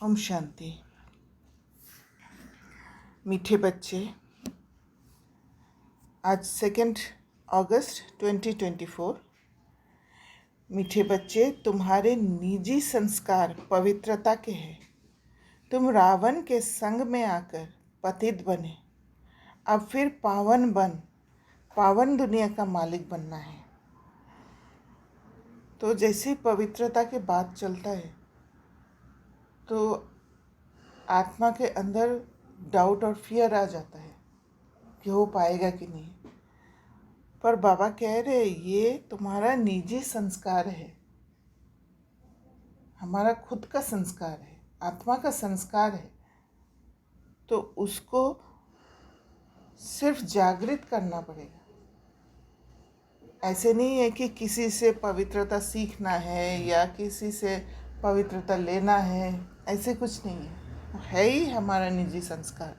ओम शांति। मीठे बच्चे, आज 2 अगस्त 2024। मीठे बच्चे, तुम्हारे निजी संस्कार पवित्रता के हैं। तुम रावण के संग में आकर पतित बने, अब फिर पावन दुनिया का मालिक बनना है। तो जैसे पवित्रता के बात चलता है तो आत्मा के अंदर डाउट और फियर आ जाता है कि हो पाएगा कि नहीं। पर बाबा कह रहे ये तुम्हारा निजी संस्कार है, हमारा खुद का संस्कार है, आत्मा का संस्कार है। तो उसको सिर्फ जागृत करना पड़ेगा। ऐसे नहीं है कि किसी से पवित्रता सीखना है या किसी से पवित्रता लेना है, ऐसे कुछ नहीं है। है ही हमारा निजी संस्कार।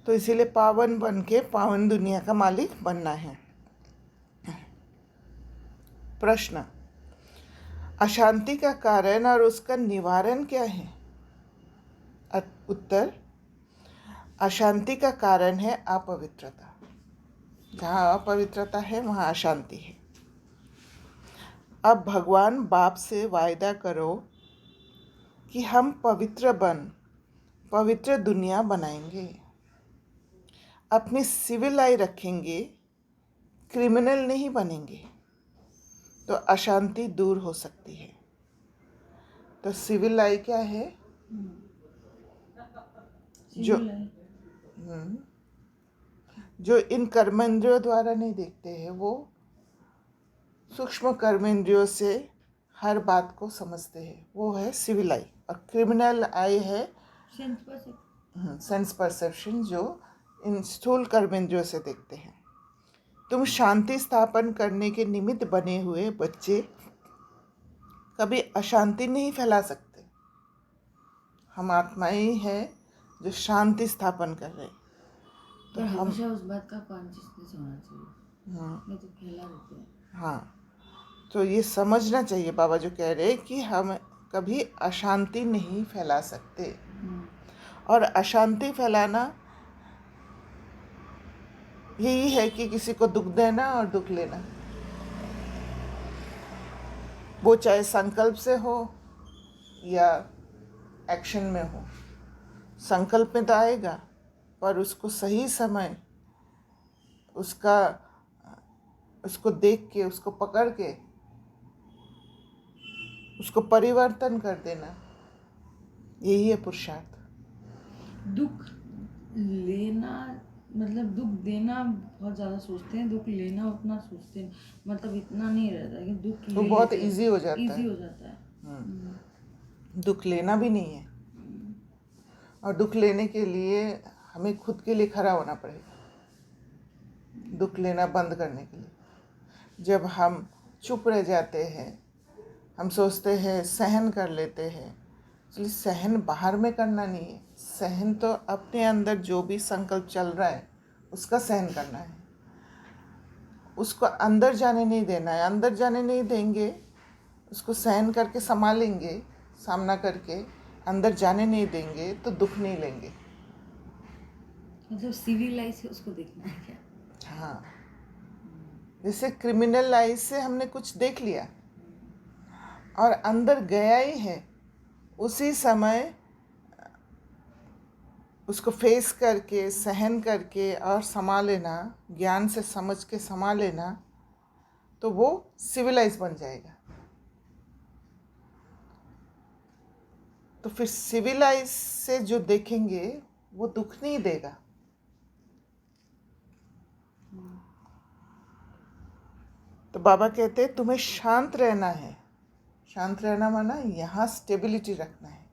तो इसीलिए पावन बन के पावन दुनिया का मालिक बनना है। प्रश्न, अशांति का कारण और उसका निवारण क्या है? उत्तर, अशांति का कारण है अपवित्रता। जहाँ अपवित्रता है वहाँ अशांति है। अब भगवान बाप से वायदा करो कि हम पवित्र दुनिया बनाएंगे, अपनी सिविल आई रखेंगे, क्रिमिनल नहीं बनेंगे, तो अशांति दूर हो सकती है। तो सिविल आई क्या है? जो इन कर्मेंद्रियों द्वारा नहीं देखते हैं, वो सूक्ष्म कर्मेंद्रियों से हर बात को समझते हैं, वो है सिविल आई। और क्रिमिनल आई है सेंस परसेप्शन, जो इन स्थूल कर्मेंद्रियों से देखते हैं। तुम शांति स्थापन करने के निमित्त बने हुए बच्चे कभी अशांति नहीं फैला सकते। हम आत्मा ही है जो शांति स्थापन कर रहे हैं। तो हम उस बात का कॉन्शियसनेस होना चाहिए। नहीं तो फैला देते हैं। हाँ, तो ये समझना चाहिए बाबा जो कह रहे हैं कि हम कभी अशांति नहीं फैला सकते। और अशांति फैलाना यही है कि किसी को दुख देना और दुख लेना, वो चाहे संकल्प से हो या एक्शन में हो। संकल्प में तो आएगा, पर उसको सही समय उसको देख के, उसको पकड़ के उसको परिवर्तन कर देना, यही है पुरुषार्थ। दुख लेना मतलब दुख देना बहुत ज़्यादा सोचते हैं, दुख लेना उतना सोचते हैं, मतलब इतना नहीं रहता कि दुख तो बहुत इजी हो जाता है। दुख लेना भी नहीं है, और दुख लेने के लिए हमें खुद के लिए खड़ा होना पड़ेगा। दुख लेना बंद करने के लिए जब हम चुप रह जाते हैं, हम सोचते हैं सहन कर लेते हैं, इसलिए सहन बाहर में करना नहीं है। सहन तो अपने अंदर जो भी संकल्प चल रहा है उसका सहन करना है, उसको अंदर जाने नहीं देना है। अंदर जाने नहीं देंगे, उसको सहन करके संभालेंगे, सामना करके अंदर जाने नहीं देंगे तो दुख नहीं लेंगे। मतलब सिविल आई से उसको देखना है क्या? हाँ, जैसे क्रिमिनल आई से हमने कुछ देख लिया और अंदर गया ही है, उसी समय उसको फेस करके, सहन करके और संभाल लेना, ज्ञान से समझ के संभाल लेना, तो वो सिविलाइज बन जाएगा। तो फिर सिविलाइज से जो देखेंगे वो दुख नहीं देगा। तो बाबा कहते हैं तुम्हें शांत रहना है। शांत रहना माना यहाँ स्टेबिलिटी रखना है,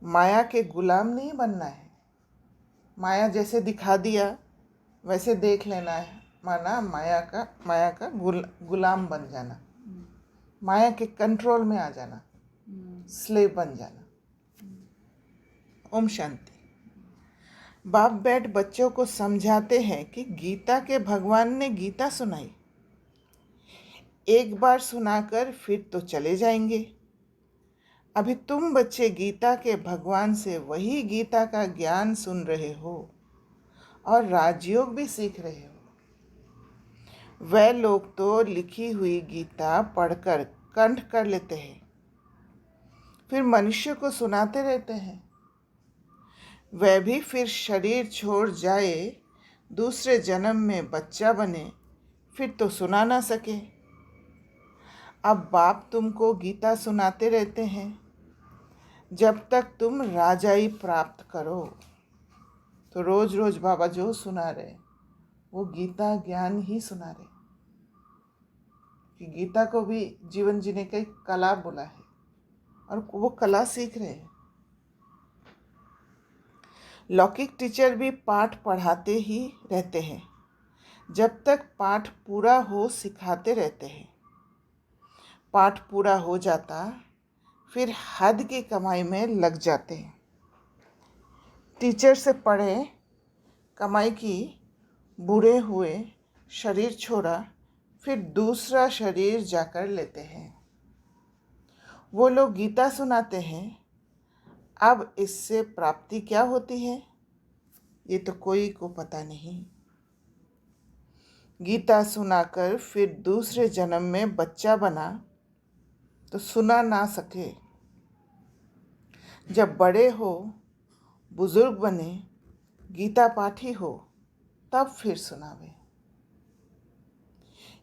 माया के गुलाम नहीं बनना है। माया जैसे दिखा दिया वैसे देख लेना है, माना माया का गुलाम बन जाना, माया के कंट्रोल में आ जाना, स्लेव बन जाना। ओम शांति। बाप बैठ बच्चों को समझाते हैं कि गीता के भगवान ने गीता सुनाई, एक बार सुनाकर फिर तो चले जाएंगे। अभी तुम बच्चे गीता के भगवान से वही गीता का ज्ञान सुन रहे हो और राजयोग भी सीख रहे हो। वह लोग तो लिखी हुई गीता पढ़कर कंठ कर लेते हैं, फिर मनुष्य को सुनाते रहते हैं। वह भी फिर शरीर छोड़ जाए, दूसरे जन्म में बच्चा बने, फिर तो सुना ना सके। अब बाप तुमको गीता सुनाते रहते हैं जब तक तुम राजाई प्राप्त करो। तो रोज रोज बाबा जो सुना रहे वो गीता ज्ञान ही सुना रहे, कि गीता को भी जीवन जीने का एक कला बोला है और वो कला सीख रहे हैं। लौकिक टीचर भी पाठ पढ़ाते ही रहते हैं, जब तक पाठ पूरा हो सिखाते रहते हैं। पाठ पूरा हो जाता फिर हद की कमाई में लग जाते हैं। टीचर से पढ़े, कमाई की, बूढ़े हुए, शरीर छोड़ा, फिर दूसरा शरीर जाकर लेते हैं। वो लोग गीता सुनाते हैं। अब इससे प्राप्ति क्या होती है ये तो कोई को पता नहीं। गीता सुनाकर फिर दूसरे जन्म में बच्चा बना तो सुना ना सके। जब बड़े हो, बुजुर्ग बने, गीता पाठी हो, तब फिर सुनावे।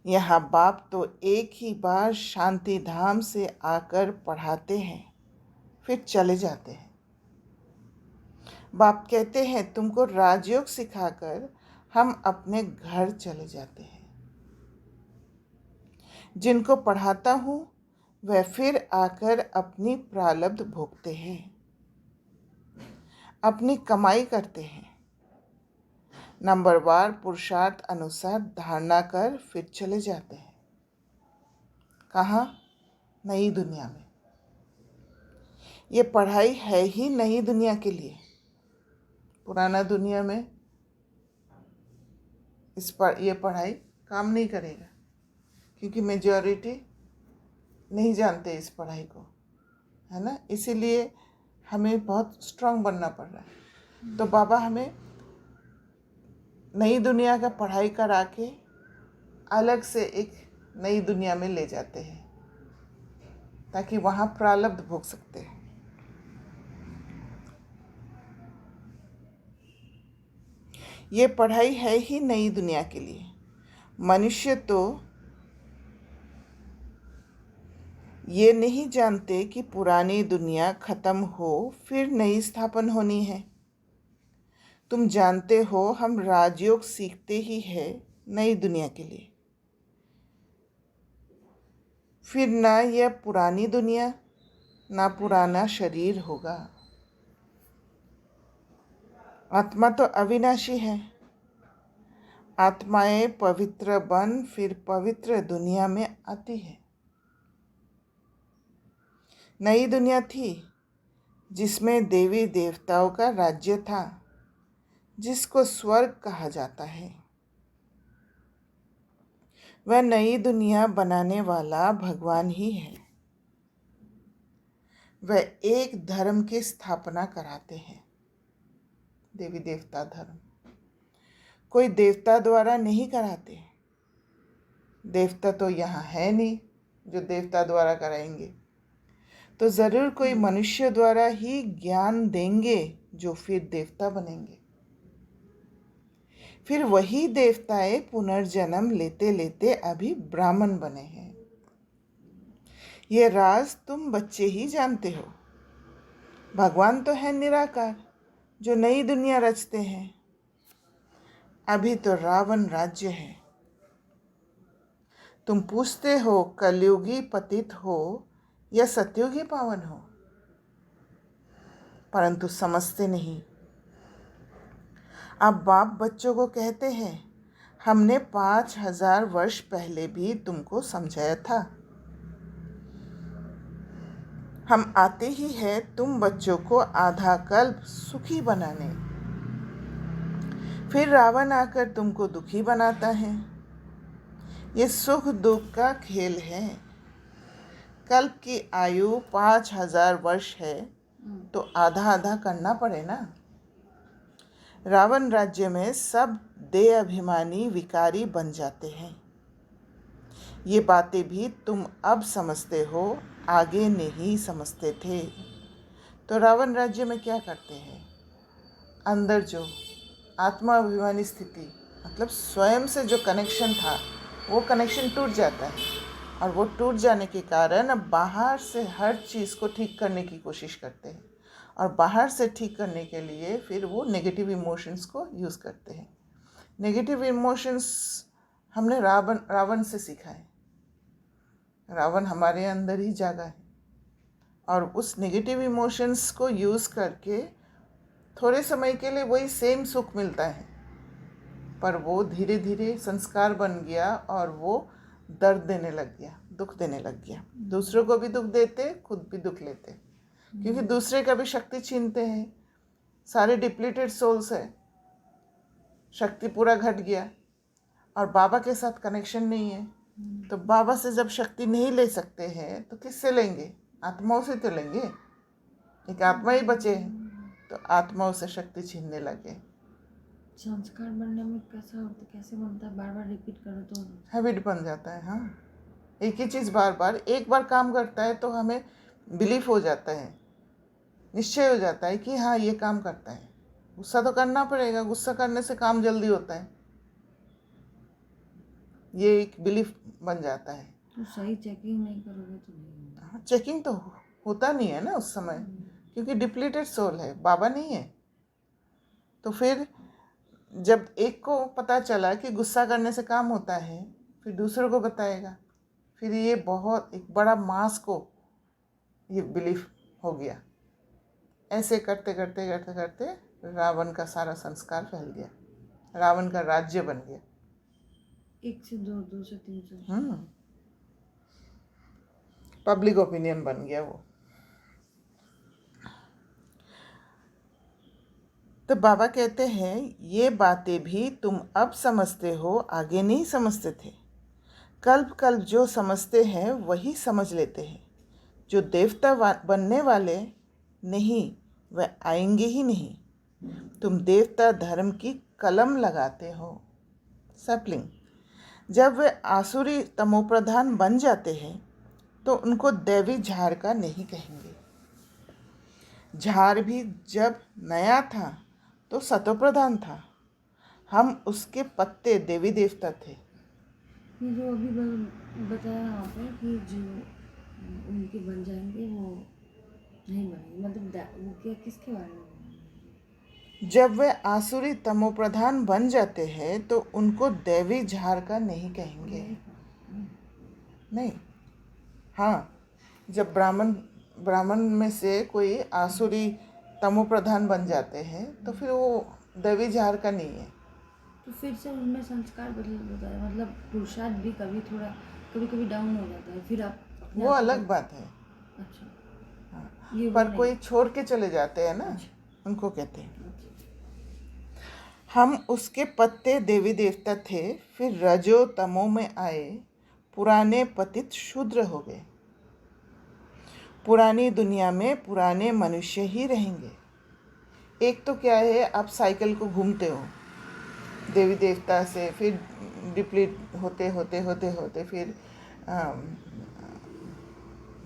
यहाँ बाप तो एक ही बार शांति धाम से आकर पढ़ाते हैं, फिर चले जाते हैं। बाप कहते हैं तुमको राजयोग सिखाकर हम अपने घर चले जाते हैं। जिनको पढ़ाता हूँ वह फिर आकर अपनी प्रारब्ध भोगते हैं, अपनी कमाई करते हैं। नंबरवार पुरुषार्थ अनुसार धारणा कर फिर चले जाते हैं। कहाँ? नई दुनिया में। ये पढ़ाई है ही नई दुनिया के लिए। पुराना दुनिया में ये पढ़ाई काम नहीं करेगा, क्योंकि मेजॉरिटी नहीं जानते इस पढ़ाई को, है ना। इसीलिए हमें बहुत स्ट्रांग बनना पड़ रहा है। तो बाबा हमें नई दुनिया का पढ़ाई करा के अलग से एक नई दुनिया में ले जाते हैं, ताकि वहाँ प्रारब्ध भोग सकते हैं। ये पढ़ाई है ही नई दुनिया के लिए। मनुष्य तो ये नहीं जानते कि पुरानी दुनिया खत्म हो फिर नई स्थापन होनी है। तुम जानते हो हम राजयोग सीखते ही है नई दुनिया के लिए। फिर ना यह पुरानी दुनिया ना पुराना शरीर होगा। आत्मा तो अविनाशी है। आत्माएं पवित्र बन फिर पवित्र दुनिया में आती है। नई दुनिया थी जिसमें देवी देवताओं का राज्य था, जिसको स्वर्ग कहा जाता है। वह नई दुनिया बनाने वाला भगवान ही है। वह एक धर्म की स्थापना कराते हैं, देवी देवता धर्म। कोई देवता द्वारा नहीं कराते। देवता तो यहाँ है नहीं जो देवता द्वारा कराएंगे। तो ज़रूर कोई मनुष्य द्वारा ही ज्ञान देंगे जो फिर देवता बनेंगे। फिर वही देवताएं पुनर्जन्म लेते लेते अभी ब्राह्मण बने हैं। ये राज तुम बच्चे ही जानते हो। भगवान तो है निराकार, जो नई दुनिया रचते हैं। अभी तो रावण राज्य है। तुम पूछते हो कलयुगी पतित हो या सतयुगी पावन हो, परंतु समझते नहीं। अब बाप बच्चों को कहते हैं हमने 5000 वर्ष पहले भी तुमको समझाया था। हम आते ही हैं तुम बच्चों को आधा कल्प सुखी बनाने। फिर रावण आकर तुमको दुखी बनाता है। ये सुख दुख का खेल है। कल्प की आयु 5000 वर्ष है तो आधा आधा करना पड़े ना। रावण राज्य में सब देह अभिमानी विकारी बन जाते हैं। ये बातें भी तुम अब समझते हो, आगे नहीं समझते थे। तो रावण राज्य में क्या करते हैं, अंदर जो आत्माभिमानी स्थिति मतलब स्वयं से जो कनेक्शन था वो कनेक्शन टूट जाता है, और वो टूट जाने के कारण अब बाहर से हर चीज़ को ठीक करने की कोशिश करते हैं, और बाहर से ठीक करने के लिए फिर वो नेगेटिव इमोशंस को यूज़ करते हैं। नेगेटिव इमोशंस हमने रावण से सीखा है। रावण हमारे अंदर ही जागा है, और उस नेगेटिव इमोशंस को यूज़ करके थोड़े समय के लिए वही सेम सुख मिलता है, पर वो धीरे धीरे संस्कार बन गया और वो दर्द देने लग गया, दुख देने लग गया। दूसरों को भी दुख देते, खुद भी दुख लेते, क्योंकि दूसरे का भी शक्ति छीनते हैं। सारे डिप्लीटेड सोल्स है, शक्ति पूरा घट गया, और बाबा के साथ कनेक्शन नहीं है। तो बाबा से जब शक्ति नहीं ले सकते हैं तो किससे लेंगे, आत्माओं से तो लेंगे। एक आत्मा ही बचे हैं, तो आत्माओं से शक्ति छीनने लगे। संस्कार बनने में कैसा होता, कैसे बनता है, बार बार रिपीट करो तो हैबिट बन जाता है। हाँ, एक ही चीज़ बार बार एक बार काम करता है तो हमें बिलीफ हो जाता है, निश्चय हो जाता है कि हाँ ये काम करता है। गुस्सा तो करना पड़ेगा, गुस्सा करने से काम जल्दी होता है, ये एक बिलीफ बन जाता है। तो सही चेकिंग नहीं करोगे तो नहीं होगा। हाँ, चेकिंग तो होता नहीं है ना उस समय, क्योंकि डिप्लीटेड सोल है, बाबा नहीं है। तो फिर जब एक को पता चला कि गुस्सा करने से काम होता है, फिर दूसरों को बताएगा, फिर ये बहुत एक बड़ा मास को ये बिलीफ हो गया। ऐसे करते करते करते करते रावण का सारा संस्कार फैल गया, रावण का राज्य बन गया। 1 से 2, 2 से 300 पब्लिक ओपिनियन बन गया वो। तो बाबा कहते हैं ये बातें भी तुम अब समझते हो, आगे नहीं समझते थे। कल्प कल्प जो समझते हैं वही समझ लेते हैं। जो देवता बनने वाले नहीं वह आएंगे ही नहीं। तुम देवता धर्म की कलम लगाते हो, सैपलिंग। जब वे आसुरी तमोप्रधान बन जाते हैं तो उनको देवी झाड़ का नहीं कहेंगे। झाड़ भी जब नया था तो सतोप्रधान था, हम उसके पत्ते देवी देवता थे। ये जो अभी बताया यहाँ पे कि जो उनके बन जाएंगे वो नहीं बनेंगे, मतलब वो क्या, किसके बारे में? जब वे आसुरी तमोप्रधान बन जाते हैं तो उनको देवी झाड़ का नहीं कहेंगे। नहीं, हाँ, जब ब्राह्मण में से कोई आसुरी तमोप्रधान बन जाते हैं तो फिर वो देवी झाड़ का नहीं है। तो फिर से उनमें संस्कार बदल होता है, मतलब पुरुषार्थ भी कभी कभी डाउन हो जाता है, फिर आप वो अलग बात है। अच्छा, हाँ, ये पर कोई छोड़ के चले जाते हैं ना, उनको कहते हैं। हम उसके पत्ते देवी देवता थे, फिर रजो तमो में आए, पुराने पतित शूद्र हो गए। पुरानी दुनिया में पुराने मनुष्य ही रहेंगे। एक तो क्या है, आप साइकिल को घूमते हो देवी देवता से, फिर डिप्लीट होते होते होते होते फिर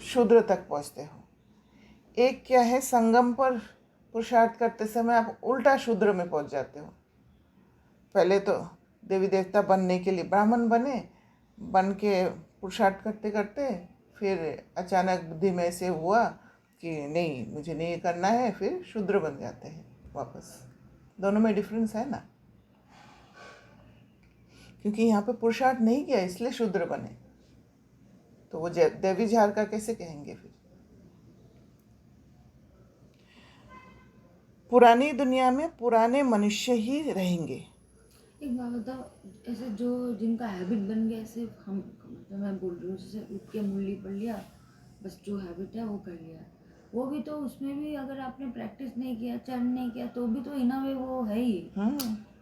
शूद्र तक पहुंचते हो। एक क्या है, संगम पर पुरुषार्थ करते समय आप उल्टा शूद्र में पहुंच जाते हो। पहले तो देवी देवता बनने के लिए ब्राह्मण बन के पुरुषार्थ करते करते फिर अचानक बुद्धि में से हुआ कि नहीं मुझे नहीं करना है, फिर शूद्र बन जाते हैं वापस। दोनों में डिफरेंस है ना, क्योंकि यहाँ पे पुरुषार्थ नहीं किया इसलिए शूद्र बने, तो वो देवी झाड़ का कैसे कहेंगे फिर। पुरानी दुनिया में पुराने मनुष्य ही रहेंगे। एक बात बताओ, ऐसे जो जिनका हैबिट बन गया, ऐसे हम मतलब मैं बोल रही हूँ, जैसे उठ के मुरली पढ़ लिया, बस जो हैबिट है वो कर लिया, वो भी तो उसमें भी अगर आपने प्रैक्टिस नहीं किया, चरण नहीं किया, तो भी तो इन अ वे वो है ही।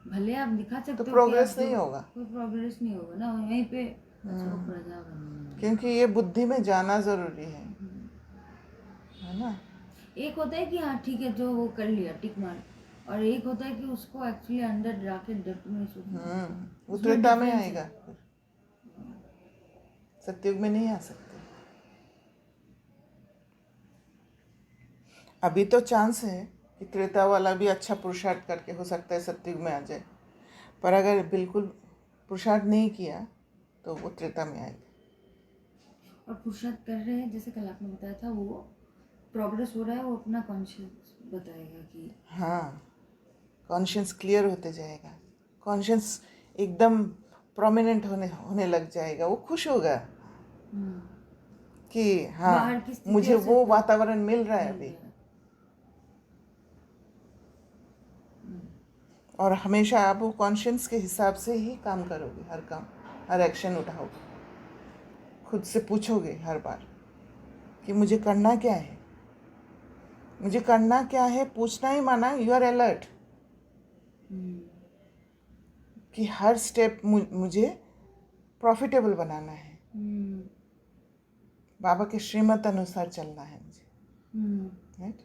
भले आप दिखा सकते तो हो प्रोग्रेस नहीं होगा, कोई प्रोग्रेस नहीं होगा ना, वहीं पे बस वो प्रजा बननी है। क्योंकि ये बुद्धि में जाना ज़रूरी है ना। एक होता है कि हाँ ठीक है जो वो कर लिया टिक मार, और एक होता है कि उसको एक्चुअली अंदर जाके डेप्थ में सोचना। वो उसमें त्रेता में difference आएगा, है। सतयुग में नहीं आ सकते। अभी तो चांस है कि त्रेता वाला भी अच्छा पुरुषार्थ करके हो सकता है सतयुग में आ जाए, पर अगर बिल्कुल पुरुषार्थ नहीं किया तो वो त्रेता में आएगा। और पुरुषार्थ कर रहे हैं, जैसे कल आपने बताया था, वो प्रोग्रेस हो रहा है, वो अपना कॉन्शियस बताएगा कि हाँ, कॉन्शियस क्लियर होते जाएगा, कॉन्शियस एकदम प्रोमिनेंट होने लग जाएगा। वो खुश होगा कि बाहर हाँ की स्थिति मुझे ऐसे वो वातावरण मिल रहा है मिल अभी। गया। और हमेशा आप वो कॉन्शियस के हिसाब से ही काम करोगे, हर काम, हर एक्शन उठाओगे, खुद से पूछोगे हर बार कि मुझे करना क्या है, मुझे करना क्या है। पूछना ही माना यू आर अलर्ट कि हर स्टेप मुझे प्रॉफिटेबल बनाना है, बाबा के श्रीमत अनुसार चलना है मुझे, राइट।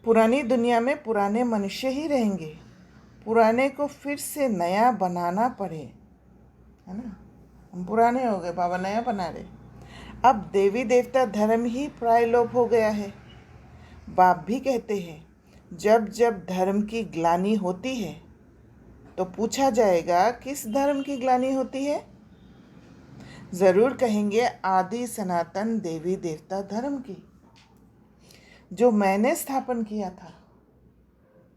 पुरानी दुनिया में पुराने मनुष्य ही रहेंगे, पुराने को फिर से नया बनाना पड़े, है ना। हम पुराने हो गए, बाबा नया बना रहे। अब देवी देवता धर्म ही प्रायलोप हो गया है। बाप भी कहते हैं जब जब धर्म की ग्लानि होती है तो पूछा जाएगा किस धर्म की ग्लानि होती है। ज़रूर कहेंगे आदि सनातन देवी देवता धर्म की, जो मैंने स्थापन किया था।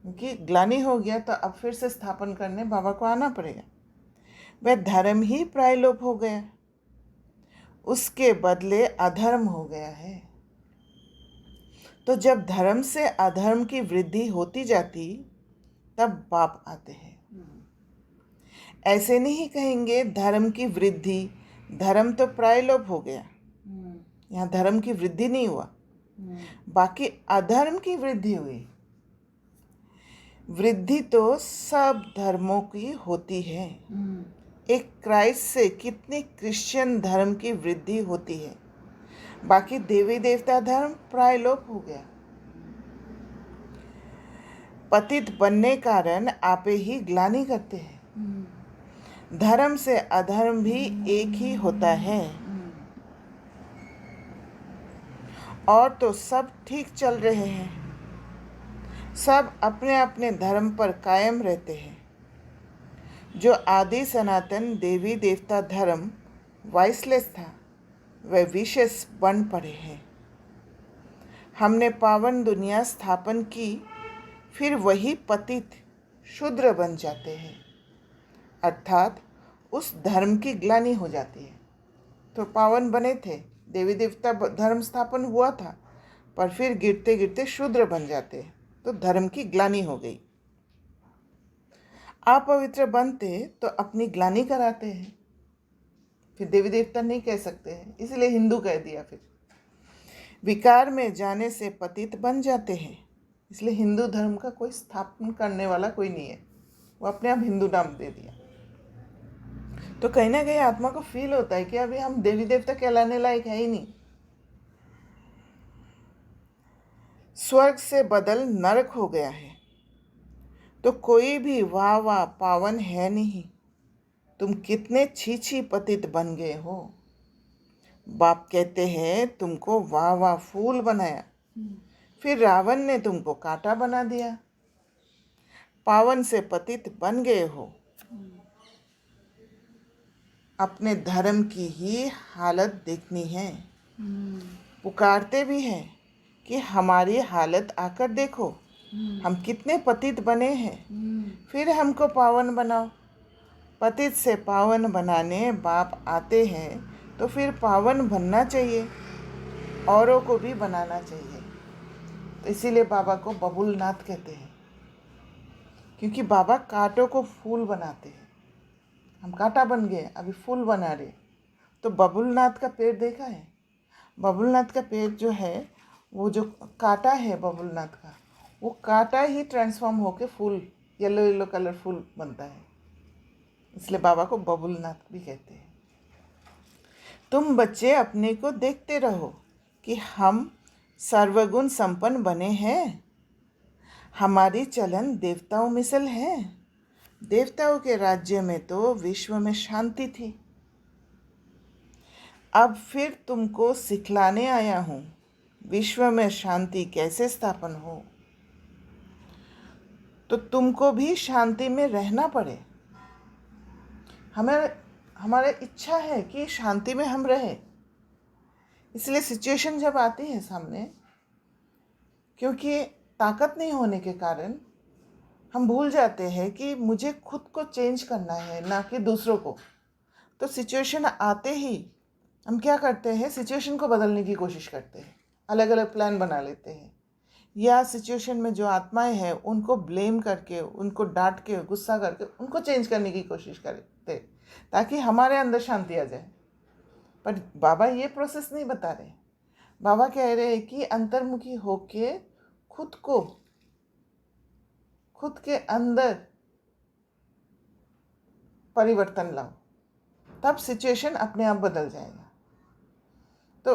क्योंकि ग्लानि हो गया तो अब फिर से स्थापन करने बाबा को आना पड़ेगा। वह धर्म ही प्रायलोप हो गया, उसके बदले अधर्म हो गया है। तो जब धर्म से अधर्म की वृद्धि होती जाती तब बाप आते हैं। ऐसे नहीं कहेंगे धर्म की वृद्धि, धर्म तो प्रायलोप हो गया, यहाँ धर्म की वृद्धि नहीं हुआ, बाकी अधर्म की वृद्धि हुई। वृद्धि तो सब धर्मों की होती है। एक क्राइस्ट से कितनी क्रिश्चियन धर्म की वृद्धि होती है, बाकी देवी देवता धर्म प्रायलोप हो गया। पतित बनने कारण आपे ही ग्लानि करते हैं। धर्म से अधर्म भी एक ही होता है, और तो सब ठीक चल रहे हैं, सब अपने अपने धर्म पर कायम रहते हैं। जो आदि सनातन देवी देवता धर्म वाइसलेस था वह विशेष बन पड़े हैं। हमने पावन दुनिया स्थापन की, फिर वही पतित शूद्र बन जाते हैं, अर्थात उस धर्म की ग्लानि हो जाती है। तो पावन बने थे, देवी देवता धर्म स्थापन हुआ था, पर फिर गिरते गिरते शूद्र बन जाते हैं, तो धर्म की ग्लानि हो गई। आप पवित्र बनते तो अपनी ग्लानि कराते हैं, फिर देवी देवता नहीं कह सकते हैं, इसलिए हिंदू कह दिया। फिर विकार में जाने से पतित बन जाते हैं, इसलिए हिंदू धर्म का कोई स्थापन करने वाला कोई नहीं है, वो अपने आप हिंदू नाम दे दिया। तो कहीं ना कहीं आत्मा को फील होता है कि अभी हम देवी देवता कहलाने लायक है ही नहीं। स्वर्ग से बदल नरक हो गया है, तो कोई भी वाह वाह पावन है नहीं। तुम कितने छी पतित बन गए हो। बाप कहते हैं तुमको वाह वाह फूल बनाया, फिर रावण ने तुमको कांटा बना दिया। पावन से पतित बन गए हो। अपने धर्म की ही हालत देखनी है। पुकारते भी हैं कि हमारी हालत आकर देखो, हम कितने पतित बने हैं, फिर हमको पावन बनाओ। पतित से पावन बनाने बाप आते हैं, तो फिर पावन बनना चाहिए, औरों को भी बनाना चाहिए। तो इसीलिए बाबा को बबुलनाथ कहते हैं, क्योंकि बाबा कांटों को फूल बनाते हैं। हम कांटा बन गए, अभी फूल बना रहे। तो बबुलनाथ का पेड़ देखा है? बबुलनाथ का पेड़ जो है, वो जो कांटा है बबुलनाथ का, वो कांटा ही ट्रांसफॉर्म होके फूल, येलो येलो कलर फूल बनता है। इसलिए बाबा को बबुलनाथ भी कहते हैं। तुम बच्चे अपने को देखते रहो कि हम सर्वगुण संपन्न बने हैं। हमारी चलन देवताओं मिसल है। देवताओं के राज्य में तो विश्व में शांति थी। अब फिर तुमको सिखलाने आया हूँ विश्व में शांति कैसे स्थापन हो। तो तुमको भी शांति में रहना पड़े। हमारा इच्छा है कि शांति में हम रहें। इसलिए सिचुएशन जब आती है सामने, क्योंकि ताकत नहीं होने के कारण हम भूल जाते हैं कि मुझे खुद को चेंज करना है, ना कि दूसरों को। तो सिचुएशन आते ही हम क्या करते हैं, सिचुएशन को बदलने की कोशिश करते हैं, अलग अलग प्लान बना लेते हैं, या सिचुएशन में जो आत्माएं हैं उनको ब्लेम करके, उनको डांट के, गुस्सा करके उनको चेंज करने की कोशिश करते ताकि हमारे अंदर शांति आ जाए। पर बाबा ये प्रोसेस नहीं बता रहे। बाबा कह रहे हैं कि अंतर्मुखी होके खुद के अंदर परिवर्तन लाओ, तब सिचुएशन अपने आप बदल जाएगा। तो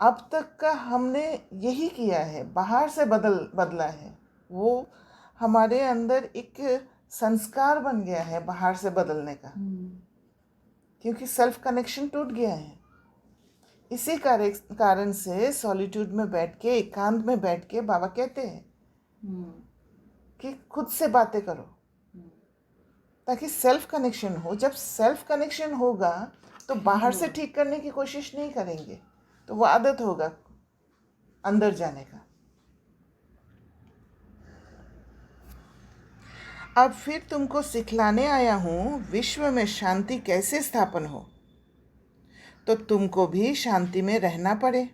अब तक का हमने यही किया है, बाहर से बदला है। वो हमारे अंदर एक संस्कार बन गया है बाहर से बदलने का, क्योंकि सेल्फ कनेक्शन टूट गया है। इसी कारण से सॉलिट्यूड में बैठ के, एकांत में बैठ के बाबा कहते हैं कि खुद से बातें करो ताकि सेल्फ कनेक्शन हो। जब सेल्फ कनेक्शन होगा तो बाहर से ठीक करने की कोशिश नहीं करेंगे, तो वो आदत होगा अंदर जाने का। अब फिर तुमको सिखलाने आया हूँ विश्व में शांति कैसे स्थापन हो। तो तुमको भी शांति में रहना पड़े।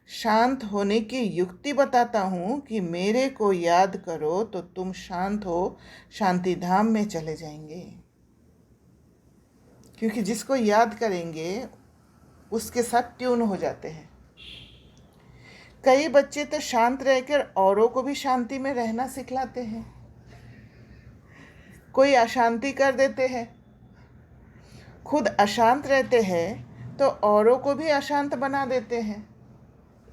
शांत होने की युक्ति बताता हूँ कि मेरे को याद करो तो तुम शांत हो शांति धाम में चले जाएंगे। क्योंकि जिसको याद करेंगे उसके साथ ट्यून हो जाते हैं। कई बच्चे तो शांत रहकर औरों को भी शांति में रहना सिखलाते हैं। कोई अशांति कर देते हैं, खुद अशांत रहते हैं तो औरों को भी अशांत बना देते हैं।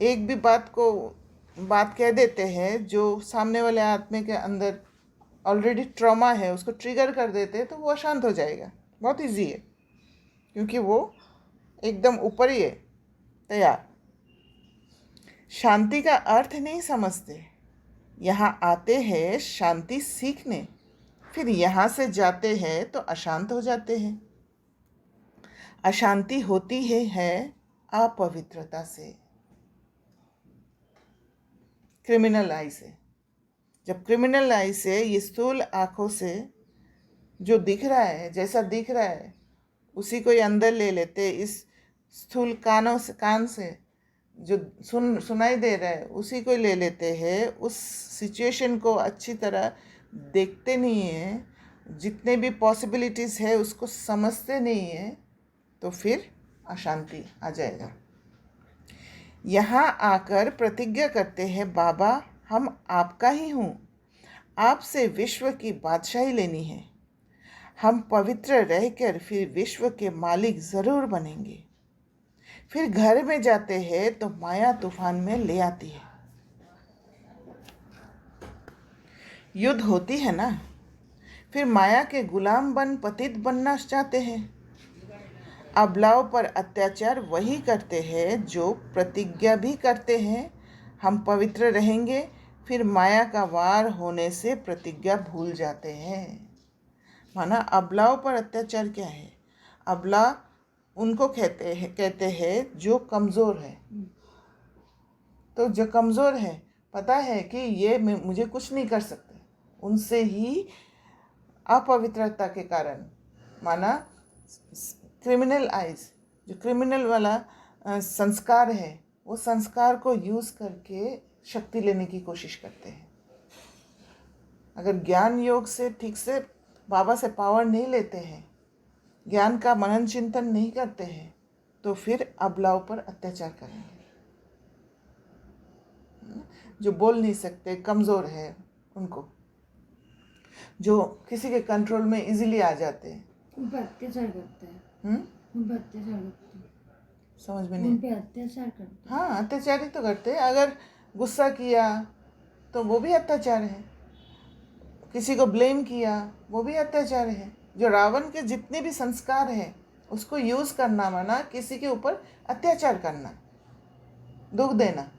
एक भी बात कह देते हैं जो सामने वाले आदमी के अंदर ऑलरेडी ट्रॉमा है, उसको ट्रिगर कर देते हैं, तो वो अशांत हो जाएगा। बहुत इजी है, क्योंकि वो एकदम ऊपर ही है, तैयार। शांति का अर्थ नहीं समझते। यहाँ आते हैं शांति सीखने, फिर यहाँ से जाते हैं तो अशांत हो जाते हैं। अशांति होती है अपवित्रता से, क्रिमिनल आई से। जब क्रिमिनल आई से, ये स्थूल आँखों से जो दिख रहा है, जैसा दिख रहा है उसी को ही अंदर ले लेते। इस स्थूल कान से जो सुनाई दे रहा है उसी को ले लेते हैं। उस सिचुएशन को अच्छी तरह देखते नहीं हैं, जितने भी पॉसिबिलिटीज़ है उसको समझते नहीं हैं, तो फिर अशांति आ जाएगा। यहाँ आकर प्रतिज्ञा करते हैं, बाबा हम आपका ही हूँ, आपसे विश्व की बादशाही लेनी है। हम पवित्र रहकर फिर विश्व के मालिक ज़रूर बनेंगे। फिर घर में जाते हैं तो माया तूफान में ले आती है। युद्ध होती है ना, फिर माया के गुलाम पतित बनना चाहते हैं। अबलाओं पर अत्याचार वही करते हैं जो प्रतिज्ञा भी करते हैं हम पवित्र रहेंगे, फिर माया का वार होने से प्रतिज्ञा भूल जाते हैं। माना अबलाओं पर अत्याचार क्या है? अबला उनको कहते हैं जो कमज़ोर है। तो जो कमज़ोर है, पता है कि ये मुझे कुछ नहीं कर सकते, उनसे ही अपवित्रता के कारण, माना क्रिमिनल आइज, जो क्रिमिनल वाला संस्कार है, वो संस्कार को यूज़ करके शक्ति लेने की कोशिश करते हैं। अगर ज्ञान योग से ठीक से बाबा से पावर नहीं लेते हैं, ज्ञान का मनन चिंतन नहीं करते हैं, तो फिर अबलाओं पर अत्याचार करेंगे। जो बोल नहीं सकते, कमज़ोर है, उनको। जो किसी के कंट्रोल में इजीली आ जाते हैं। उन पे अत्याचार करते हैं। उन पे अत्याचार करते हैं। समझ में उन नहीं। पे अत्याचार करते हैं। हाँ, अत्याचार ही तो करते हैं। अगर गुस्सा किया तो वो भी अत्याचार है, किसी को ब्लेम किया वो भी अत्याचार है। जो रावण के जितने भी संस्कार हैं उसको यूज़ करना माना किसी के ऊपर अत्याचार करना, दुख देना,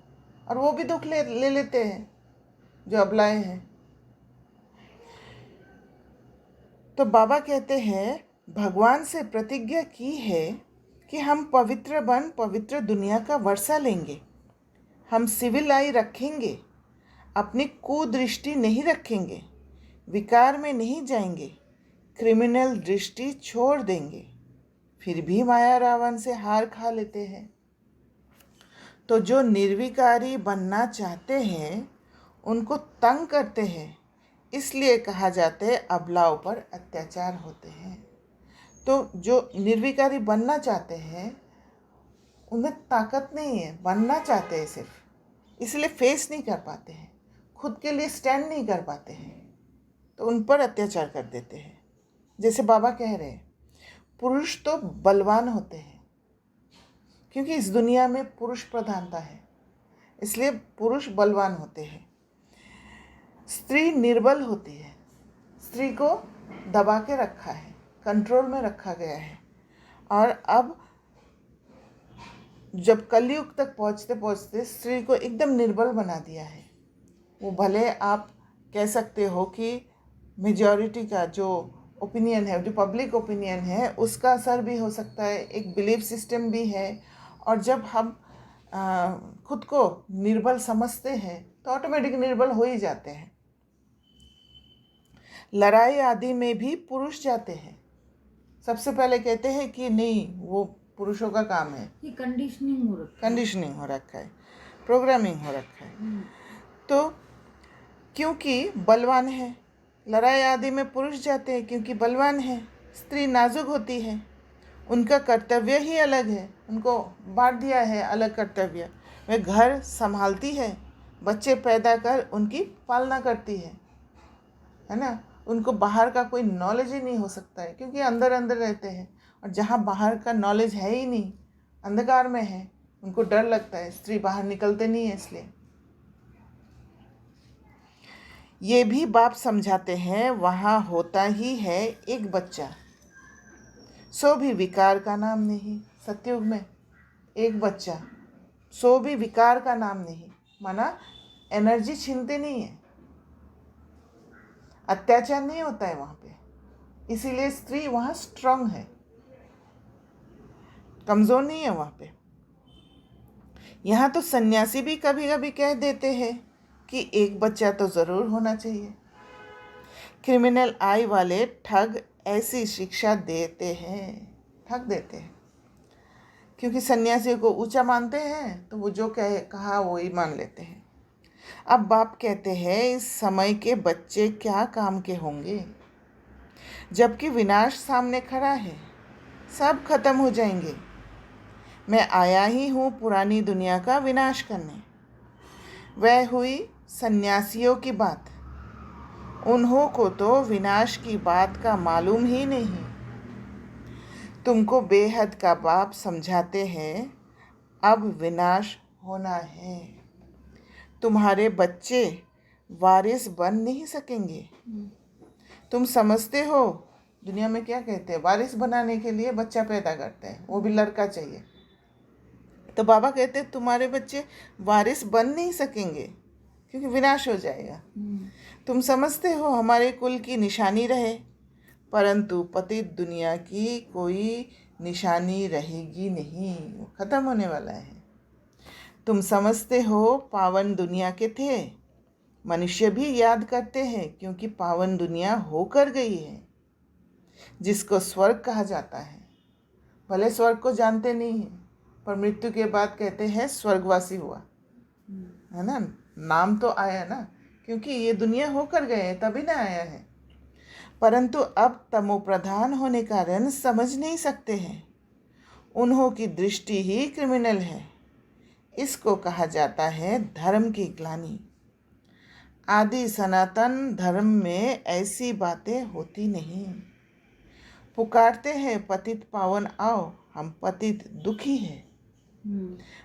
और वो भी दुख ले लेते हैं जो अबलाए हैं। तो बाबा कहते हैं भगवान से प्रतिज्ञा की है कि हम पवित्र बन पवित्र दुनिया का वर्षा लेंगे, हम सिविल आई रखेंगे, अपनी कुदृष्टि नहीं रखेंगे, विकार में नहीं जाएंगे, क्रिमिनल दृष्टि छोड़ देंगे। फिर भी माया रावण से हार खा लेते हैं। तो जो निर्विकारी बनना चाहते हैं उनको तंग करते हैं, इसलिए कहा जाता है अबलाओं पर अत्याचार होते हैं। तो जो निर्विकारी बनना चाहते हैं उन्हें ताकत नहीं है, बनना चाहते हैं सिर्फ, इसलिए फेस नहीं कर पाते हैं, खुद के लिए स्टैंड नहीं कर पाते हैं, तो उन पर अत्याचार कर देते हैं। जैसे बाबा कह रहे हैं पुरुष तो बलवान होते हैं, क्योंकि इस दुनिया में पुरुष प्रधानता है, इसलिए पुरुष बलवान होते हैं। स्त्री निर्बल होती है, स्त्री को दबा के रखा है, कंट्रोल में रखा गया है। और अब जब कलयुग तक पहुँचते पहुँचते स्त्री को एकदम निर्बल बना दिया है। वो भले आप कह सकते हो कि मेजॉरिटी का जो ओपिनियन है, जो पब्लिक ओपिनियन है, उसका असर भी हो सकता है, एक बिलीफ सिस्टम भी है। और जब हम खुद को निर्बल समझते हैं तो ऑटोमेटिक निर्बल हो ही जाते हैं। लड़ाई आदि में भी पुरुष जाते हैं, सबसे पहले कहते हैं कि नहीं वो पुरुषों का काम है। ये कंडीशनिंग हो रखा है, प्रोग्रामिंग हो रखा है। तो क्योंकि बलवान है, लड़ाई आदि में पुरुष जाते हैं क्योंकि बलवान है। स्त्री नाजुक होती है, उनका कर्तव्य ही अलग है, उनको बांट दिया है अलग कर्तव्य। वह घर संभालती है, बच्चे पैदा कर उनकी पालना करती है ना। उनको बाहर का कोई नॉलेज ही नहीं हो सकता है, क्योंकि अंदर अंदर रहते हैं, और जहाँ बाहर का नॉलेज है ही नहीं, अंधकार में है, उनको डर लगता है, स्त्री बाहर निकलते नहीं है। इसलिए ये भी बाप समझाते हैं वहाँ होता ही है एक बच्चा, सो भी विकार का नाम नहीं। सतयुग में एक बच्चा, सो भी विकार का नाम नहीं, माना एनर्जी छीनते नहीं है, अत्याचार नहीं होता है वहाँ पे। इसीलिए स्त्री वहाँ स्ट्रांग है, कमज़ोर नहीं है वहाँ पे। यहाँ तो सन्यासी भी कभी कभी कह देते हैं कि एक बच्चा तो ज़रूर होना चाहिए। क्रिमिनल आई वाले ठग ऐसी शिक्षा देते हैं, ठग देते हैं, क्योंकि सन्यासियों को ऊंचा मानते हैं तो वो जो कहा वो ही मान लेते हैं। अब बाप कहते हैं इस समय के बच्चे क्या काम के होंगे, जबकि विनाश सामने खड़ा है, सब खत्म हो जाएंगे। मैं आया ही हूँ पुरानी दुनिया का विनाश करने। वह हुई सन्यासियों की बात, उन्हों को तो विनाश की बात का मालूम ही नहीं। तुमको बेहद का बाप समझाते हैं अब विनाश होना है। तुम्हारे बच्चे वारिस बन नहीं सकेंगे। तुम समझते हो दुनिया में क्या कहते हैं, वारिस बनाने के लिए बच्चा पैदा करते हैं, वो भी लड़का चाहिए। तो बाबा कहते हैं तुम्हारे बच्चे वारिस बन नहीं सकेंगे क्योंकि विनाश हो जाएगा। तुम समझते हो हमारे कुल की निशानी रहे, परंतु पतित दुनिया की कोई निशानी रहेगी नहीं, वो ख़त्म होने वाला है। तुम समझते हो पावन दुनिया के थे, मनुष्य भी याद करते हैं क्योंकि पावन दुनिया होकर गई है, जिसको स्वर्ग कहा जाता है। भले स्वर्ग को जानते नहीं हैं, पर मृत्यु के बाद कहते हैं स्वर्गवासी हुआ, है ना। नाम तो आया ना, क्योंकि ये दुनिया होकर गए तभी ना आया है। परंतु अब तमो प्रधान होने कारण समझ नहीं सकते हैं, उन्हों की दृष्टि ही क्रिमिनल है। इसको कहा जाता है धर्म की ग्लानि। आदि सनातन धर्म में ऐसी बातें होती नहीं। पुकारते हैं पतित पावन आओ, हम पतित दुखी हैं।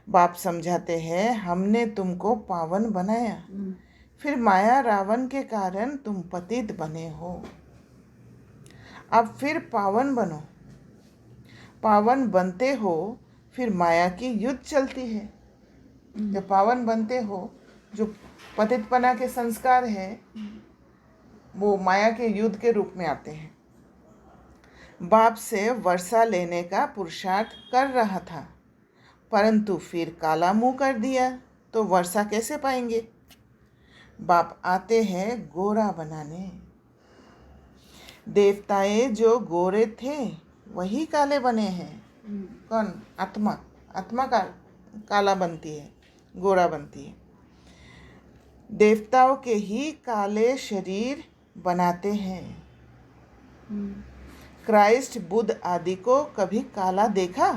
बाप समझाते हैं हमने तुमको पावन बनाया, फिर माया रावण के कारण तुम पतित बने हो। अब फिर पावन बनो। पावन बनते हो फिर माया की युद्ध चलती है। जब पावन बनते हो, जो पतितपना के संस्कार हैं वो माया के युद्ध के रूप में आते हैं। बाप से वर्षा लेने का पुरुषार्थ कर रहा था, परंतु फिर काला मुंह कर दिया तो वर्षा कैसे पाएंगे। बाप आते हैं गोरा बनाने। देवताएं जो गोरे थे वही काले बने हैं। कौन? आत्मा। आत्मा का काला बनती है, गोरा बनती है। देवताओं के ही काले शरीर बनाते हैं। क्राइस्ट बुद्ध आदि को कभी काला देखा?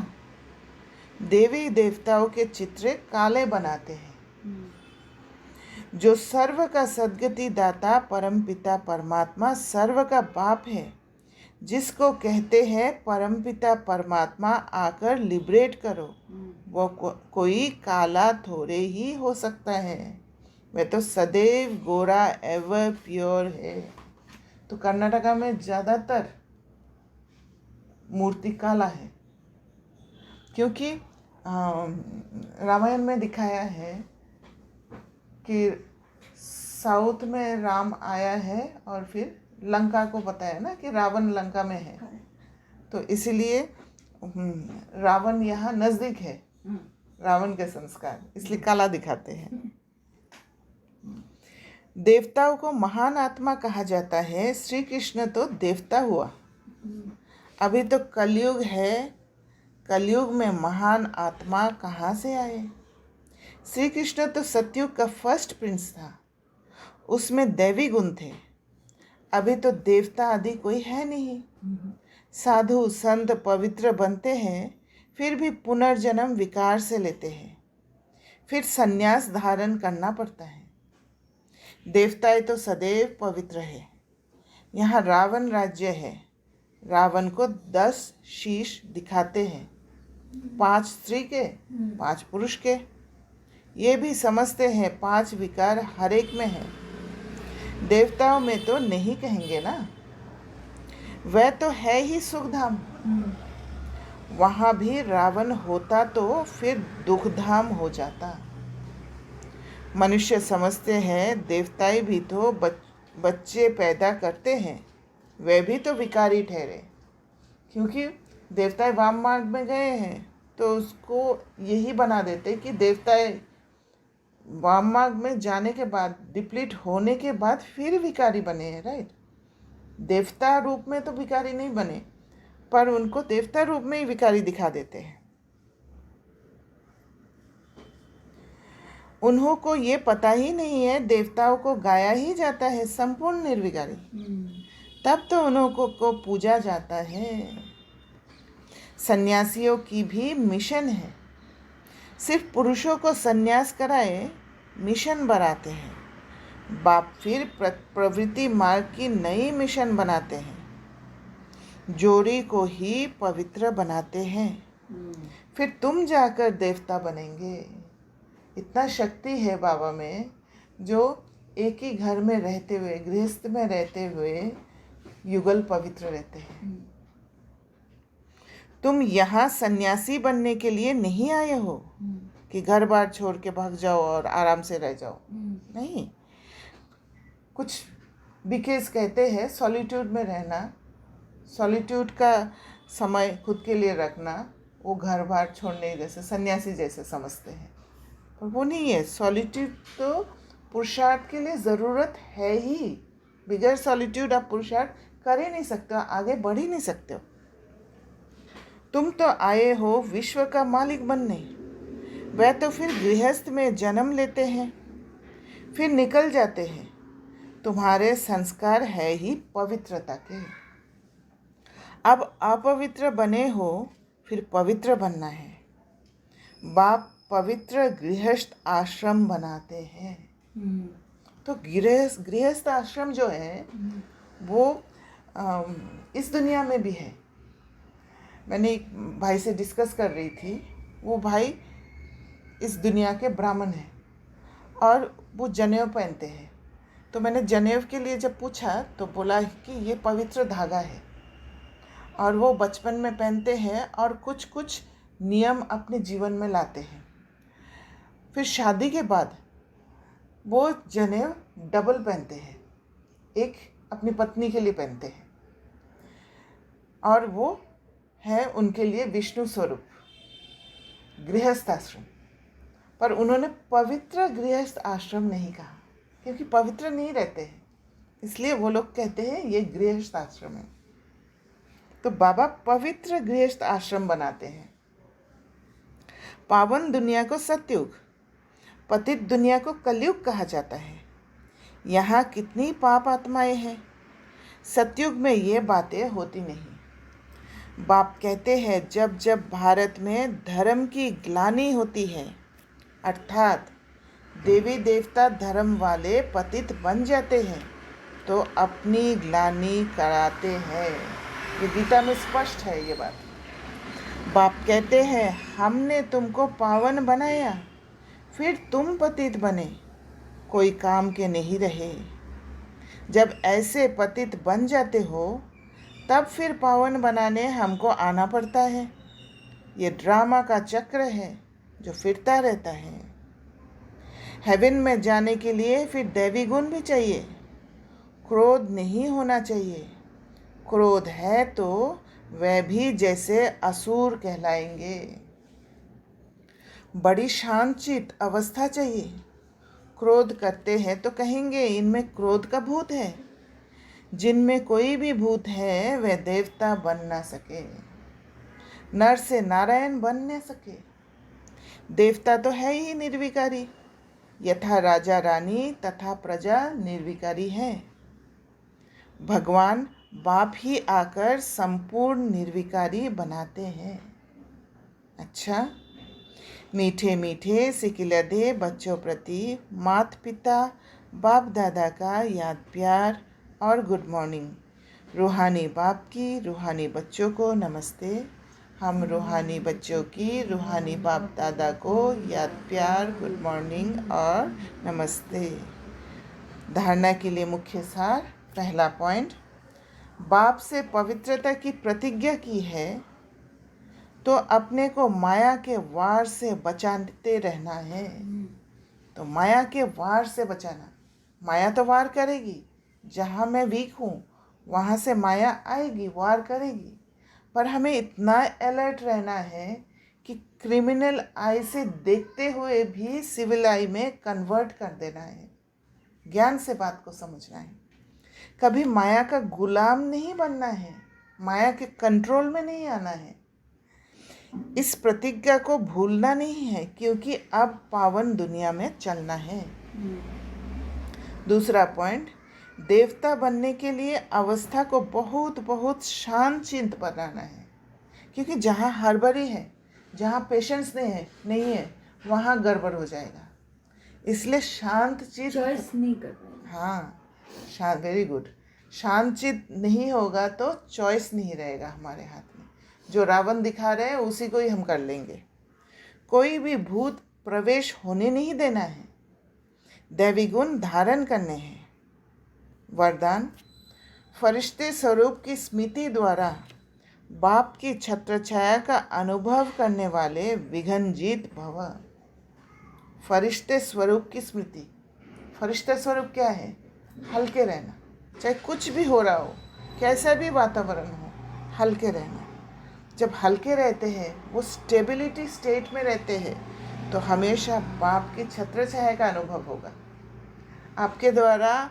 देवी देवताओं के चित्र काले बनाते हैं। जो सर्व का सद्गति दाता परमपिता परमात्मा सर्व का बाप है, जिसको कहते हैं परमपिता परमात्मा आकर लिबरेट करो, वो कोई काला थोड़े ही हो सकता है। वह तो सदैव गोरा एवर प्योर है। तो कर्नाटका में ज़्यादातर मूर्ति काला है, क्योंकि रामायण में दिखाया है कि साउथ में राम आया है और फिर लंका को बताया ना कि रावण लंका में है, तो इसीलिए रावण यहाँ नज़दीक है। रावण के संस्कार इसलिए काला दिखाते हैं। देवताओं को महान आत्मा कहा जाता है। श्री कृष्ण तो देवता हुआ। अभी तो कलयुग है, कलयुग में महान आत्मा कहाँ से आए। श्री कृष्ण तो सतयुग का फर्स्ट प्रिंस था, उसमें दैवी गुण थे। अभी तो देवता आदि कोई है नहीं। साधु संत पवित्र बनते हैं, फिर भी पुनर्जन्म विकार से लेते हैं, फिर संन्यास धारण करना पड़ता है। देवताएं तो सदैव पवित्र है। यहाँ रावण राज्य है। रावण को 10 शीश दिखाते हैं, 5 स्त्री के, 5 पुरुष के। ये भी समझते हैं 5 विकार हर एक में है। देवताओं में तो नहीं कहेंगे ना, वह तो है ही सुखधाम। वहाँ भी रावण होता तो फिर दुखधाम हो जाता। मनुष्य समझते हैं देवताएं भी तो बच्चे पैदा करते हैं, वे भी तो विकारी ठहरे, क्योंकि देवताएं वाम मार्ग में गए हैं तो उसको यही बना देते कि देवताएं वाम मार्ग में जाने के बाद, डिप्लीट होने के बाद फिर विकारी बने हैं। राइट, देवता रूप में तो विकारी नहीं बने, पर उनको देवता रूप में ही विकारी दिखा देते हैं। उन्हों को ये पता ही नहीं है देवताओं को गाया ही जाता है संपूर्ण निर्विकारी, तब तो उन्हों को पूजा जाता है। सन्यासियों की भी मिशन है। सिर्फ पुरुषों को सन्यास कराए मिशन बनाते हैं। बाप फिर प्रवृत्ति मार्ग की नई मिशन बनाते हैं। जोड़ी को ही पवित्र बनाते हैं, फिर तुम जाकर देवता बनेंगे। इतना शक्ति है बाबा में, जो एक ही घर में रहते हुए, गृहस्थ में रहते हुए युगल पवित्र रहते हैं। तुम यहाँ सन्यासी बनने के लिए नहीं आए हो कि घर बार छोड़ के भाग जाओ और आराम से रह जाओ। नहीं, कुछ बीकेस कहते हैं सॉलिट्यूड में रहना, सॉलिट्यूड का समय खुद के लिए रखना, वो घर बार छोड़ने जैसे सन्यासी जैसे समझते हैं, पर वो नहीं है। सॉलिट्यूड तो पुरुषार्थ के लिए ज़रूरत है ही। बिगैर सॉलिट्यूड आप पुरुषार्थ कर ही नहीं सकते हो, आगे बढ़ ही नहीं सकते हो। तुम तो आए हो विश्व का मालिक बनने, वह तो फिर गृहस्थ में जन्म लेते हैं, फिर निकल जाते हैं। तुम्हारे संस्कार है ही पवित्रता के। अब अपवित्र बने हो, फिर पवित्र बनना है। बाप पवित्र गृहस्थ आश्रम बनाते हैं, तो गृहस्थ आश्रम जो है वो इस दुनिया में भी है। मैंने एक भाई से डिस्कस कर रही थी, वो भाई इस दुनिया के ब्राह्मण हैं और वो जनेऊ पहनते हैं। तो मैंने जनेऊ के लिए जब पूछा तो बोला कि ये पवित्र धागा है और वो बचपन में पहनते हैं और कुछ कुछ नियम अपने जीवन में लाते हैं। फिर शादी के बाद वो जनेऊ डबल पहनते हैं, एक अपनी पत्नी के लिए पहनते हैं और वो है उनके लिए विष्णु स्वरूप गृहस्थ आश्रम। पर उन्होंने पवित्र गृहस्थ आश्रम नहीं कहा, क्योंकि पवित्र नहीं रहते हैं, इसलिए वो लोग कहते हैं ये गृहस्थ आश्रम है। तो बाबा पवित्र गृहस्थ आश्रम बनाते हैं। पावन दुनिया को सतयुग, पतित दुनिया को कलयुग कहा जाता है। यहाँ कितनी पाप आत्माएं हैं। सतयुग में ये बातें होती नहीं। बाप कहते हैं जब जब भारत में धर्म की ग्लानि होती है, अर्थात देवी देवता धर्म वाले पतित बन जाते हैं, तो अपनी ग्लानि कराते हैं। ये गीता में स्पष्ट है ये बात। बाप कहते हैं हमने तुमको पावन बनाया, फिर तुम पतित बने, कोई काम के नहीं रहे। जब ऐसे पतित बन जाते हो तब फिर पावन बनाने हमको आना पड़ता है। ये ड्रामा का चक्र है जो फिरता रहता है। हेवन में जाने के लिए फिर दैवी गुण भी चाहिए। क्रोध नहीं होना चाहिए। क्रोध है तो वह भी जैसे असुर कहलाएंगे। बड़ी शांतचित्त अवस्था चाहिए। क्रोध करते हैं तो कहेंगे इनमें क्रोध का भूत है। जिनमें कोई भी भूत है वह देवता बन ना सके, नर से नारायण बन न सके। देवता तो है ही निर्विकारी, यथा राजा रानी तथा प्रजा निर्विकारी है। भगवान बाप ही आकर संपूर्ण निर्विकारी बनाते हैं। अच्छा, मीठे मीठे सिकिलधे बच्चों प्रति माता पिता बाप दादा का याद प्यार और गुड मॉर्निंग। रूहानी बाप की रूहानी बच्चों को नमस्ते। हम रूहानी बच्चों की रूहानी बाप दादा को याद प्यार, गुड मॉर्निंग और नमस्ते। धारणा के लिए मुख्य सार। पहला पॉइंट, बाप से पवित्रता की प्रतिज्ञा की है तो अपने को माया के वार से बचाते रहना है। तो माया के वार से बचाना। माया तो वार करेगी, जहाँ मैं वीक हूँ वहाँ से माया आएगी, वार करेगी। पर हमें इतना अलर्ट रहना है कि क्रिमिनल आई से देखते हुए भी सिविल आई में कन्वर्ट कर देना है। ज्ञान से बात को समझना है। कभी माया का गुलाम नहीं बनना है, माया के कंट्रोल में नहीं आना है। इस प्रतिज्ञा को भूलना नहीं है, क्योंकि अब पावन दुनिया में चलना है। दूसरा पॉइंट, देवता बनने के लिए अवस्था को बहुत बहुत शांत चित्त बनाना है, क्योंकि जहाँ हड़बड़ी है, जहाँ पेशेंस नहीं है वहाँ गड़बड़ हो जाएगा। इसलिए शांत चित्त, चॉइस नहीं कर पाएंगे। हाँ, शांत, वेरी गुड। शांत चित्त नहीं होगा तो चॉइस नहीं रहेगा हमारे हाथ में। जो रावण दिखा रहे हैं उसी को ही हम कर लेंगे। कोई भी भूत प्रवेश होने नहीं देना है। दैवी गुण धारण करने हैं। वरदान, फरिश्ते स्वरूप की स्मृति द्वारा बाप की छत्र छाया का अनुभव करने वाले विघ्नजीत भव। फरिश्ते स्वरूप की स्मृति। फरिश्ते स्वरूप क्या है? हल्के रहना, चाहे कुछ भी हो रहा हो, कैसा भी वातावरण हो, हल्के रहना। जब हल्के रहते हैं, वो स्टेबिलिटी स्टेट में रहते हैं, तो हमेशा बाप की छत्र छाया का अनुभव होगा। आपके द्वारा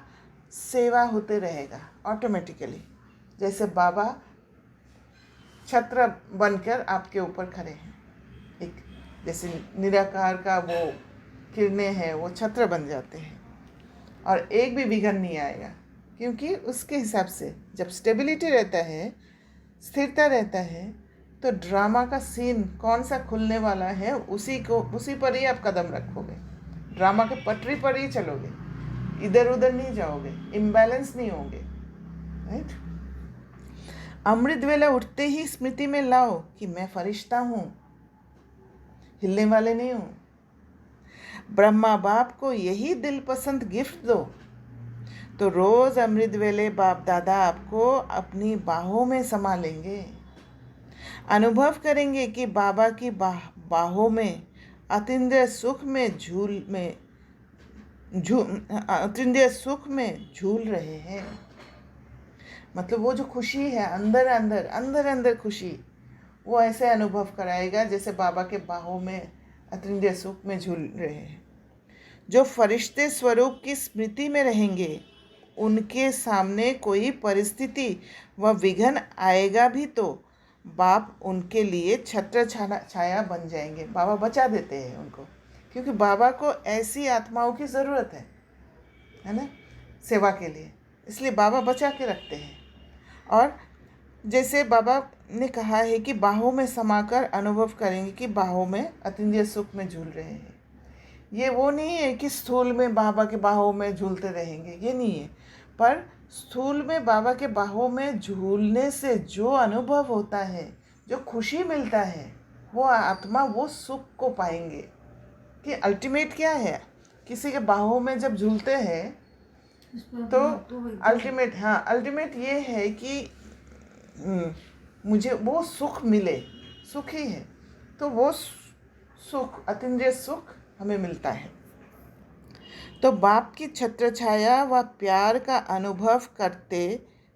सेवा होते रहेगा ऑटोमेटिकली। जैसे बाबा छत्र बनकर आपके ऊपर खड़े हैं। एक जैसे निराकार का वो किरणें हैं, वो छत्र बन जाते हैं और एक भी विघ्न नहीं आएगा, क्योंकि उसके हिसाब से जब स्टेबिलिटी रहता है, स्थिरता रहता है, तो ड्रामा का सीन कौन सा खुलने वाला है उसी पर ही आप कदम रखोगे। ड्रामा के पटरी पर ही चलोगे। इधर उधर नहीं जाओगे, इम्बैलेंस नहीं होंगे, राइट। अमृत वेला उठते ही स्मृति में लाओ कि मैं फरिश्ता हूँ, हिलने वाले नहीं हूँ। ब्रह्मा बाप को यही दिल पसंद गिफ्ट दो, तो रोज अमृत वेले बाप दादा आपको अपनी बाहों में समा लेंगे। अनुभव करेंगे कि बाबा की बाहों में अतीन्द्रिय सुख में अतीन्द्रिय सुख में झूल रहे हैं। मतलब वो जो खुशी है अंदर अंदर अंदर अंदर खुशी, वो ऐसे अनुभव कराएगा जैसे बाबा के बाहों में अतीन्द्रिय सुख में झूल रहे हैं। जो फरिश्ते स्वरूप की स्मृति में रहेंगे, उनके सामने कोई परिस्थिति व विघ्न आएगा भी तो बाप उनके लिए छत्र छाया बन जाएंगे। बाबा बचा देते हैं उनको, क्योंकि बाबा को ऐसी आत्माओं की ज़रूरत है ना, सेवा के लिए, इसलिए बाबा बचा के रखते हैं। और जैसे बाबा ने कहा है कि बाहों में समाकर अनुभव करेंगे कि बाहों में अतीन्द्रिय सुख में झूल रहे हैं। ये वो नहीं है कि स्थूल में बाबा के बाहों में झूलते रहेंगे, ये नहीं है, पर स्थूल में बाबा के बाहों में झूलने से जो अनुभव होता है, जो खुशी मिलता है, वो आत्मा वो सुख को पाएंगे। कि अल्टीमेट क्या है, किसी के बाहों में जब झूलते हैं तो अल्टीमेट ये है कि मुझे वो सुख मिले, सुख ही है, तो वो सुख अतीन्द्रिय सुख हमें मिलता है। तो बाप की छत्र छाया व प्यार का अनुभव करते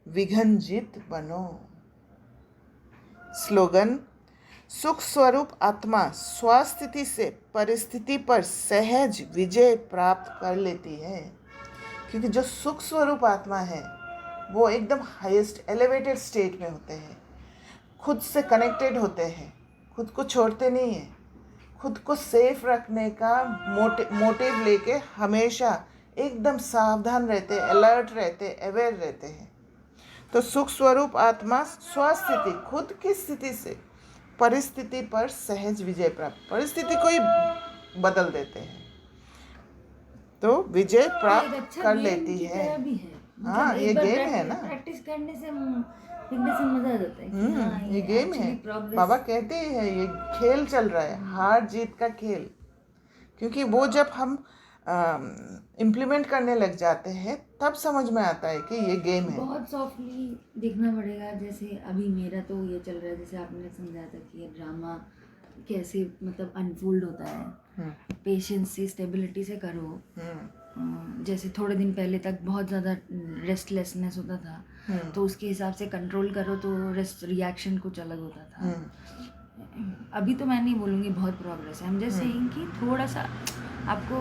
विघ्नजित बनो। स्लोगन: सुख स्वरूप आत्मा स्वस्थिति से परिस्थिति पर सहज विजय प्राप्त कर लेती है। क्योंकि जो सुख स्वरूप आत्मा है वो एकदम हाईएस्ट एलिवेटेड स्टेट में होते हैं, खुद से कनेक्टेड होते हैं, खुद को छोड़ते नहीं हैं, खुद को सेफ रखने का मोटिव लेके हमेशा एकदम सावधान रहते, अलर्ट रहते, अवेयर रहते हैं। तो सुख स्वरूप आत्मा स्वस्थिति, खुद की स्थिति से परिस्थिति पर सहज विजय प्राप्त, परिस्थिति को ही बदल देते हैं तो विजय प्राप्त कर लेती है। हाँ, ये गेम है ना, प्रैक्टिस करने से मजा आ जाता है। ये गेम है। बाबा कहते हैं ये खेल चल रहा है, हार जीत का खेल। क्योंकि वो जब हम इम्प्लीमेंट करने लग जाते हैं तब समझ में आता है कि ये गेम है। बहुत सॉफ्टली देखना पड़ेगा। जैसे अभी मेरा तो ये चल रहा है, जैसे आपने समझाया था कि ये ड्रामा कैसे मतलब अनफोल्ड होता है, पेशेंस से, स्टेबिलिटी से करो। जैसे थोड़े दिन पहले तक बहुत ज़्यादा रेस्टलेसनेस होता था, तो उसके हिसाब से कंट्रोल करो तो रिएक्शन कुछ अलग होता था। अभी तो मैं नहीं बोलूँगी बहुत प्रोग्रेस है, हम जैसे कि थोड़ा सा आपको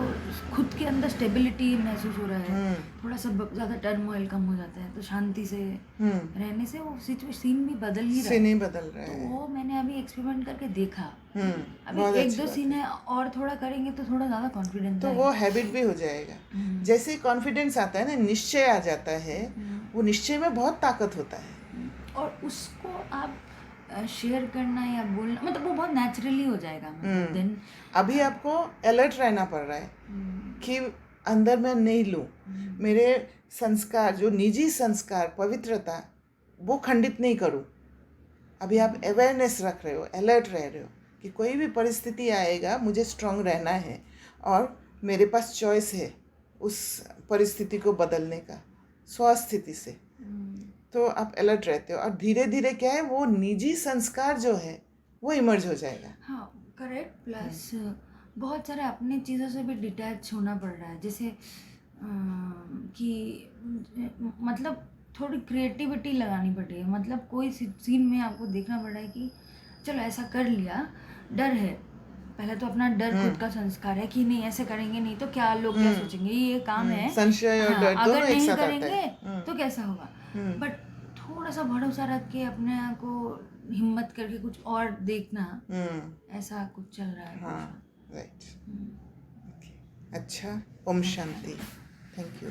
खुद के अंदर स्टेबिलिटी महसूस हो रहा है, थोड़ा सा ज़्यादा टर्मोइल कम हो जाता है, तो शांति से रहने से वो सीन भी बदल ही रहा है। तो वो मैंने अभी एक्सपेरिमेंट करके देखा। अभी एक दो सीन है और थोड़ा करेंगे तो थोड़ा ज़्यादा कॉन्फिडेंस, तो वो हैबिट भी हो जाएगा। जैसे कॉन्फिडेंस आता है ना, निश्चय आ जाता है, वो निश्चय में बहुत ताकत होता है, और उसको आप शेयर करना या बोलना मतलब वो बहुत नेचुरली हो जाएगा। देन अभी आपको अलर्ट रहना पड़ रहा है कि अंदर मैं नहीं लूँ, मेरे संस्कार जो निजी संस्कार, पवित्रता, वो खंडित नहीं करूँ। अभी आप अवेयरनेस रख रहे हो, अलर्ट रह रहे हो कि कोई भी परिस्थिति आएगा, मुझे स्ट्रांग रहना है और मेरे पास चॉइस है उस परिस्थिति को बदलने का, स्वस्थिति से। तो आप अलर्ट रहते हो और धीरे धीरे क्या है, वो निजी संस्कार जो है वो इमर्ज हो जाएगा। हाँ, करेक्ट। प्लस बहुत सारे अपने चीज़ों से भी डिटैच होना पड़ रहा है। जैसे कि मतलब थोड़ी क्रिएटिविटी लगानी पड़ रही है। मतलब कोई सीन में आपको देखना पड़ रहा है कि चलो ऐसा कर लिया, डर है, पहले तो अपना डर खुद का संस्कार है कि नहीं ऐसे करेंगे नहीं तो क्या लोग क्या सोचेंगे, ये काम है, संशय और डर अगर नहीं करेंगे तो कैसा होगा। बट थोड़ा सा भरोसा रख के अपने आप को हिम्मत करके कुछ और देखना, ऐसा कुछ चल रहा है। हाँ, राइट। अच्छा, ओम शांति। Thank you.